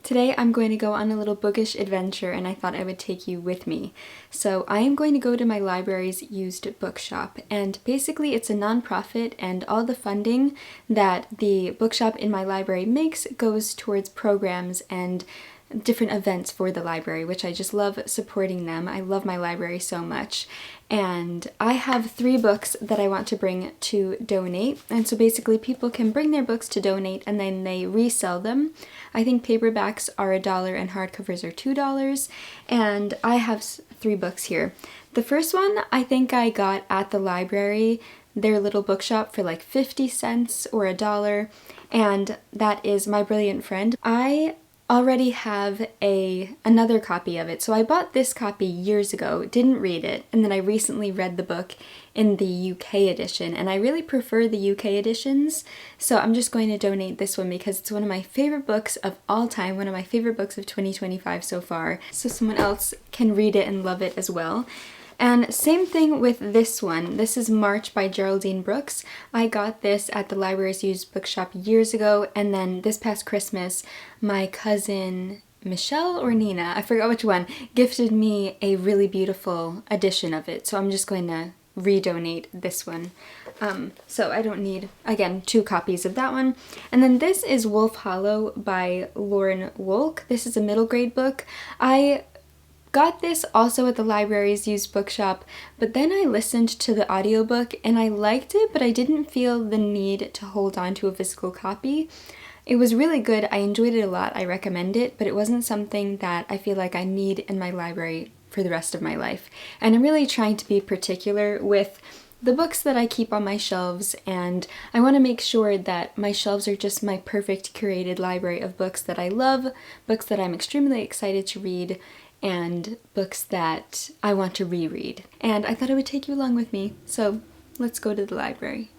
Today I'm going to go on a little bookish adventure and I thought I would take you with me. So I am going to go to my library's used bookshop, and basically it's a nonprofit and all the funding that the bookshop in my library makes goes towards programs and different events for the library, which I just love supporting them. I love my library so much. And I have 3 books that I want to bring to donate. And so basically people can bring their books to donate and then they resell them. I think paperbacks are $1 and hardcovers are $2. And I have 3 books here. The first one I think I got at the library, their little bookshop, for like 50 cents or $1. And that is My Brilliant Friend. I already have another copy of it. So I bought this copy years ago, didn't read it, and then I recently read the book in the UK edition, and I really prefer the UK editions, so I'm just going to donate this one because it's one of my favorite books of all time, one of my favorite books of 2025 so far, so someone else can read it and love it as well. And same thing with this one. This is March by Geraldine Brooks. I got this at the library's used bookshop years ago, and then this past Christmas, my cousin Michelle or Nina, I forgot which one, gifted me a really beautiful edition of it. So I'm just going to redonate this one. So I don't need, again, 2 copies of that one. And then this is Wolf Hollow by Lauren Wolk. This is a middle grade book. I got this also at the library's used bookshop, but then I listened to the audiobook and I liked it, but I didn't feel the need to hold on to a physical copy. It was really good. I enjoyed it a lot. I recommend it, but it wasn't something that I feel like I need in my library for the rest of my life. And I'm really trying to be particular with the books that I keep on my shelves, and I want to make sure that my shelves are just my perfect curated library of books that I love, books that I'm extremely excited to read, and books that I want to reread. And I thought I would take you along with me, so let's go to the library.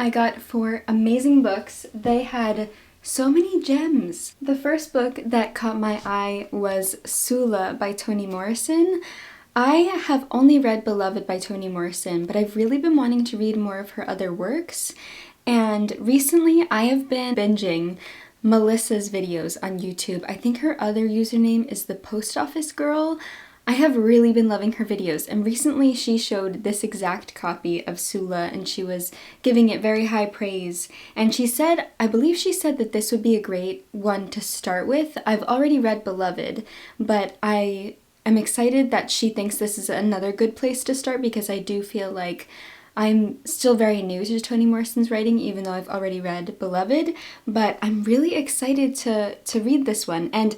I got 4 amazing books. They had so many gems. The first book that caught my eye was Sula by Toni Morrison. I have only read Beloved by Toni Morrison, but I've really been wanting to read more of her other works. And recently I have been binging Melissa's videos on YouTube. I think her other username is the Post Office Girl. I have really been loving her videos, and recently she showed this exact copy of Sula and she was giving it very high praise. And she said, I believe she said that this would be a great one to start with. I've already read Beloved, but I am excited that she thinks this is another good place to start because I do feel like I'm still very new to Toni Morrison's writing, even though I've already read Beloved, but I'm really excited to read this one. And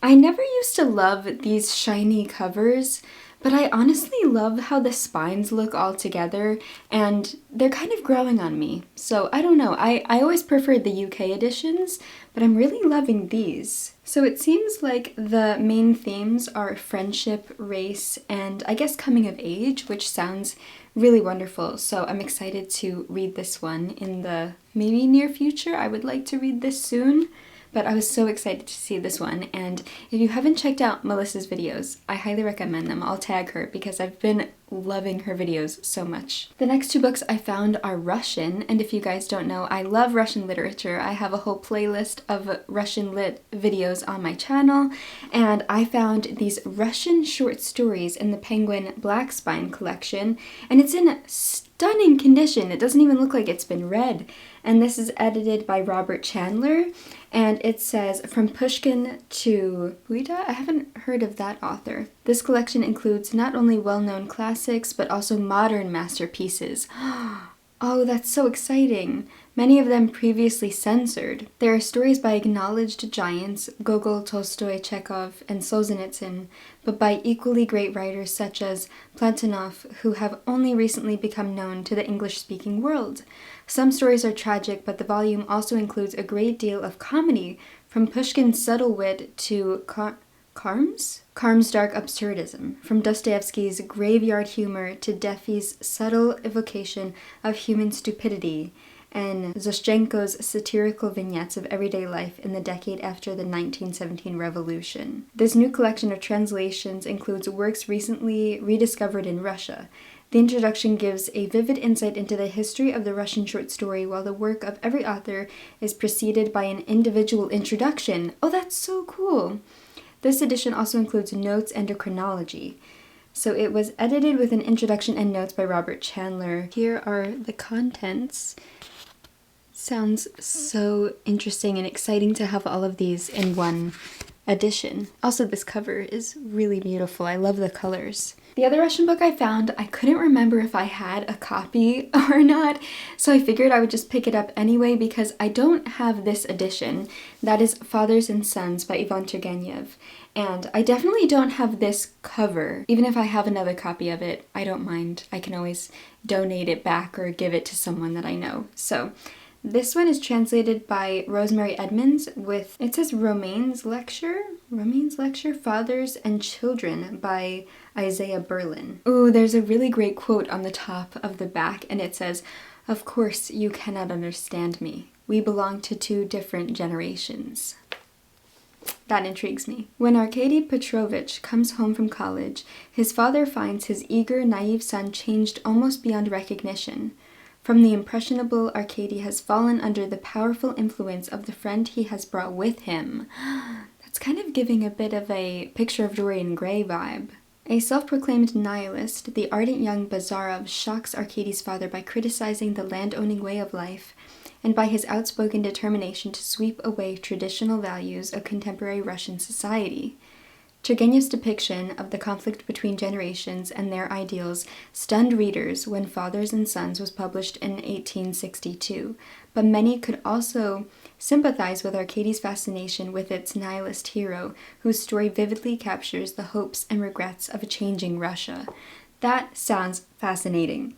I never used to love these shiny covers, but I honestly love how the spines look all together, and they're kind of growing on me. So I don't know, I always preferred the UK editions, but I'm really loving these. So it seems like the main themes are friendship, race, and I guess coming of age, which sounds really wonderful. So I'm excited to read this one in the maybe near future. I would like to read this soon. But I was so excited to see this one, and if you haven't checked out Melissa's videos, I highly recommend them. I'll tag her because I've been loving her videos so much. The next 2 books I found are Russian, and if you guys don't know, I love Russian literature. I have a whole playlist of Russian lit videos on my channel, and I found these Russian short stories in the Penguin Black Spine collection, and it's in stunning condition. It doesn't even look like it's been read. And this is edited by Robert Chandler, and it says, From Pushkin to Buida? I haven't heard of that author. This collection includes not only well-known classics, but also modern masterpieces. Oh, that's so exciting. Many of them previously censored. There are stories by acknowledged giants, Gogol, Tolstoy, Chekhov, and Solzhenitsyn, but by equally great writers such as Platonov, who have only recently become known to the English-speaking world. Some stories are tragic, but the volume also includes a great deal of comedy, from Pushkin's subtle wit to Karm's dark absurdism, from Dostoevsky's graveyard humor to Defoe's subtle evocation of human stupidity, and Zoshchenko's satirical vignettes of everyday life in the decade after the 1917 revolution. This new collection of translations includes works recently rediscovered in Russia. The introduction gives a vivid insight into the history of the Russian short story, while the work of every author is preceded by an individual introduction. Oh, that's so cool! This edition also includes notes and a chronology. So it was edited with an introduction and notes by Robert Chandler. Here are the contents. Sounds so interesting and exciting to have all of these in one edition. Also, this cover is really beautiful. I love the colors. The other Russian book I found, I couldn't remember if I had a copy or not, so I figured I would just pick it up anyway because I don't have this edition. That is Fathers and Sons by Ivan Turgenev. And I definitely don't have this cover. Even if I have another copy of it, I don't mind. I can always donate it back or give it to someone that I know. So this one is translated by Rosemary Edmonds with, it says Romain's Lecture, Fathers and Children by Isaiah Berlin. Ooh, there's a really great quote on the top of the back, and it says, "Of course you cannot understand me. We belong to 2 different generations." That intrigues me. When Arkady Petrovich comes home from college, his father finds his eager, naive son changed almost beyond recognition. From the impressionable, Arkady has fallen under the powerful influence of the friend he has brought with him. That's kind of giving a bit of a Picture of Dorian Gray vibe. A self-proclaimed nihilist, the ardent young Bazarov shocks Arkady's father by criticizing the land-owning way of life, and by his outspoken determination to sweep away traditional values of contemporary Russian society. Turgenev's depiction of the conflict between generations and their ideals stunned readers when Fathers and Sons was published in 1862, but many could also sympathize with Arkady's fascination with its nihilist hero, whose story vividly captures the hopes and regrets of a changing Russia. That sounds fascinating.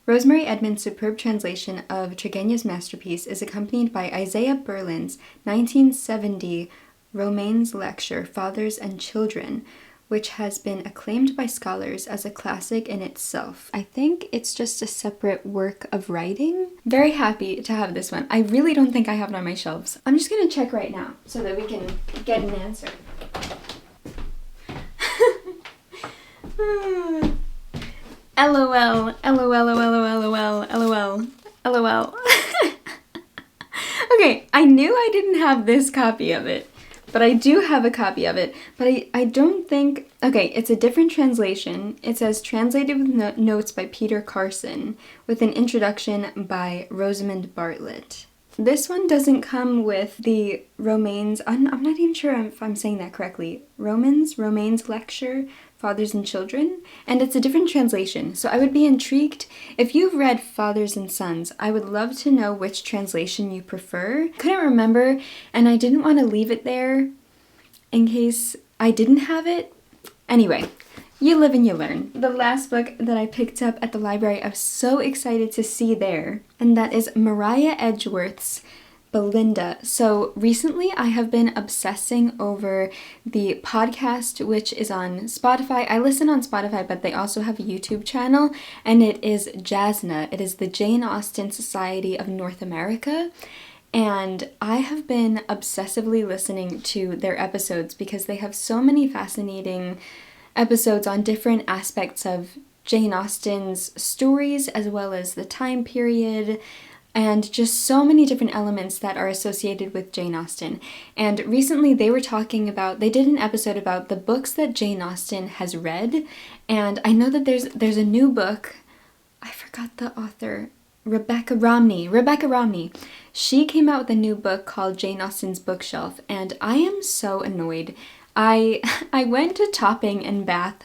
Rosemary Edmonds' superb translation of Turgenev's masterpiece is accompanied by Isaiah Berlin's 1970 Romain's Lecture, Fathers and Children, which has been acclaimed by scholars as a classic in itself. I think it's just a separate work of writing. Very happy to have this one. I really don't think I have it on my shelves. I'm just gonna check right now so that we can get an answer. LOL, LOL, LOL, LOL, LOL, LOL. Okay, I knew I didn't have this copy of it, but I do have a copy of it. But I don't think... Okay, it's a different translation. It says, translated with notes by Peter Carson, with an introduction by Rosamund Bartlett. This one doesn't come with the Romanes... I'm not even sure if I'm saying that correctly. Romanes lecture, Fathers and Children, and it's a different translation, so I would be intrigued. If you've read Fathers and Sons, I would love to know which translation you prefer. Couldn't remember, and I didn't want to leave it there in case I didn't have it. Anyway, you live and you learn. The last book that I picked up at the library I was so excited to see there, and that is Mariah Edgeworth's Belinda. So recently I have been obsessing over the podcast, which is on Spotify. I listen on Spotify, but they also have a YouTube channel, and it is JASNA. It is the Jane Austen Society of North America. And I have been obsessively listening to their episodes because they have so many fascinating episodes on different aspects of Jane Austen's stories, as well as the time period, and just so many different elements that are associated with Jane Austen. And recently they were talking about, they did an episode about the books that Jane Austen has read, and I know that there's a new book, I forgot the author, Rebecca Romney. She came out with a new book called Jane Austen's Bookshelf, and I am so annoyed. I went to Topping in Bath,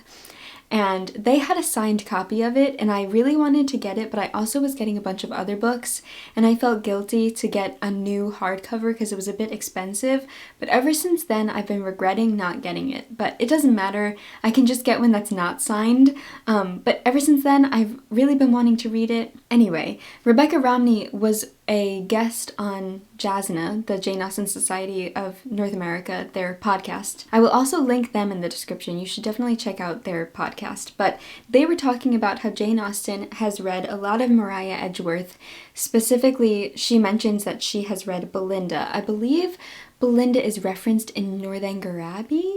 and they had a signed copy of it, and I really wanted to get it, but I also was getting a bunch of other books, and I felt guilty to get a new hardcover because it was a bit expensive. But ever since then, I've been regretting not getting it. But it doesn't matter. I can just get one that's not signed. But ever since then, I've really been wanting to read it. Anyway, Rebecca Romney was a guest on JASNA, the Jane Austen Society of North America, their podcast. I will also link them in the description. You should definitely check out their podcast. But they were talking about how Jane Austen has read a lot of Mariah Edgeworth. Specifically, she mentions that she has read Belinda. I believe Belinda is referenced in Northanger Abbey?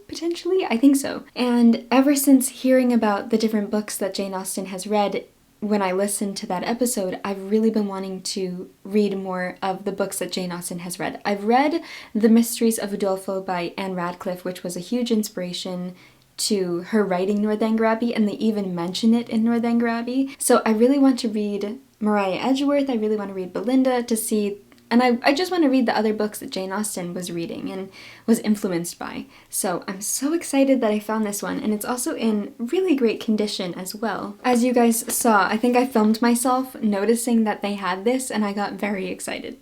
Potentially? I think so. And ever since hearing about the different books that Jane Austen has read, when I listened to that episode, I've really been wanting to read more of the books that Jane Austen has read. I've read The Mysteries of Udolpho by Anne Radcliffe, which was a huge inspiration to her writing Northanger Abbey, and they even mention it in Northanger Abbey. So I really want to read Mariah Edgeworth, I really want to read Belinda to see, and I just want to read the other books that Jane Austen was reading and was influenced by. So I'm so excited that I found this one, and it's also in really great condition as well. As you guys saw, I think I filmed myself noticing that they had this, and I got very excited.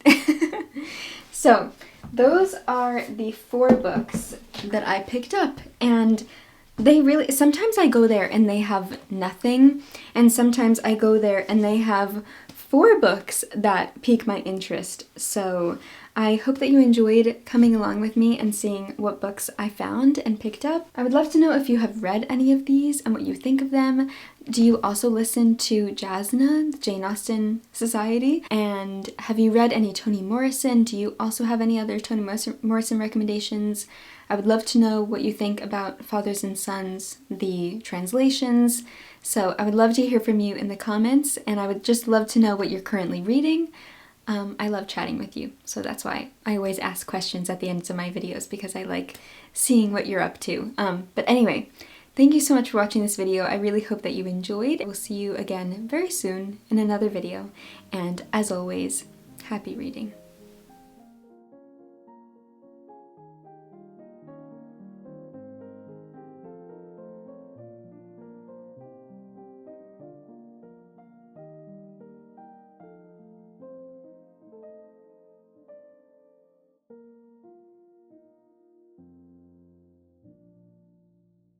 So those are the 4 books that I picked up, and they really, sometimes I go there and they have nothing, and sometimes I go there and they have 4 books that pique my interest. So I hope that you enjoyed coming along with me and seeing what books I found and picked up. I would love to know if you have read any of these and what you think of them. Do you also listen to JASNA, the Jane Austen Society? And have you read any Toni Morrison? Do you also have any other Toni Morrison recommendations? I would love to know what you think about Fathers and Sons, the translations. So I would love to hear from you in the comments, and I would just love to know what you're currently reading. I love chatting with you, so that's why I always ask questions at the ends of my videos, because I like seeing what you're up to. But anyway, thank you so much for watching this video. I really hope that you enjoyed. I will see you again very soon in another video, and as always, happy reading.